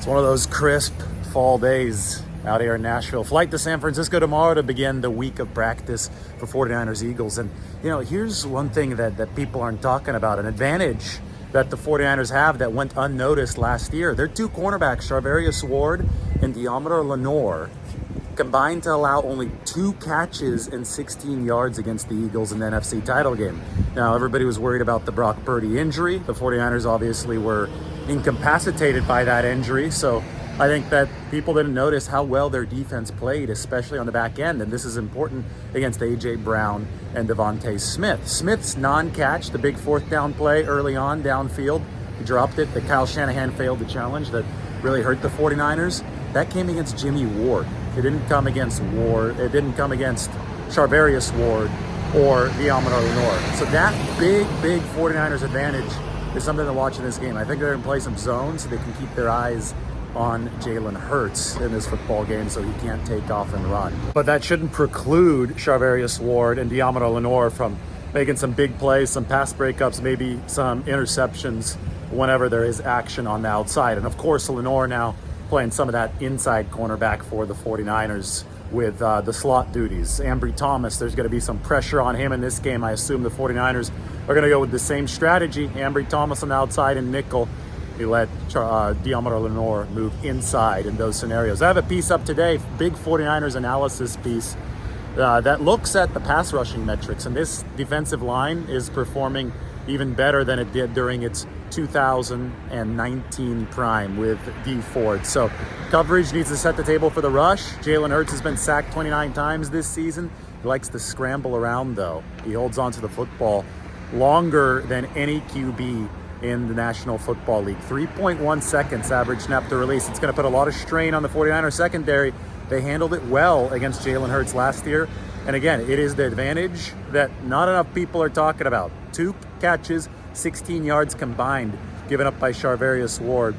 It's one of those crisp fall days out here in Nashville. Flight to San Francisco tomorrow to begin the week of practice for 49ers Eagles. And, here's one thing that people aren't talking about, an advantage that the 49ers have that went unnoticed last year. Their two cornerbacks, Charvarius Ward and Deommodore Lenoir, combined to allow only 2 catches and 16 yards against the Eagles in the NFC title game. Now, everybody was worried about the Brock Purdy injury. The 49ers obviously were incapacitated by that injury, so I think that people didn't notice how well their defense played, especially on the back end, and this is important against A.J. Brown and Devontae Smith. Smith's non-catch, the big 4th down play early on downfield, he dropped it, that Kyle Shanahan failed the challenge that really hurt the 49ers. That came against Jimmy Ward. It didn't come against Ward. It didn't come against Charvarius Ward or Deommodore Lenoir. So that big 49ers advantage is something to watch in this game. I think they're going to play some zones so they can keep their eyes on Jalen Hurts in this football game so he can't take off and run. But that shouldn't preclude Charvarius Ward and Deommodore Lenoir from making some big plays, some pass breakups, maybe some interceptions whenever there is action on the outside. And of course, Lenoir now playing some of that inside cornerback for the 49ers with the slot duties. Ambry Thomas, there's going to be some pressure on him in this game. I assume the 49ers are going to go with the same strategy. Ambry Thomas on the outside and nickel. He let Deommodore Lenoir move inside in those scenarios. I have a piece up today, big 49ers analysis piece that looks at the pass rushing metrics. And this defensive line is performing even better than it did during its 2019 prime with Dee Ford. So coverage needs to set the table for the rush. Jalen Hurts has been sacked 29 times this season. He likes to scramble around, though. He holds onto the football longer than any QB in the National Football League. 3.1 seconds average snap to release. It's going to put a lot of strain on the 49ers secondary. They handled it well against Jalen Hurts last year. And again, it is the advantage that not enough people are talking about. 2 catches, 16 yards combined, given up by Charvarius Ward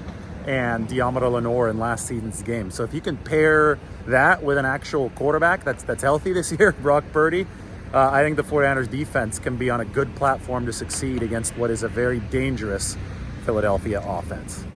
and Deommodore Lenoir in last season's game. So if you can pair that with an actual quarterback that's healthy this year, Brock Purdy, I think the 49ers defense can be on a good platform to succeed against what is a very dangerous Philadelphia offense.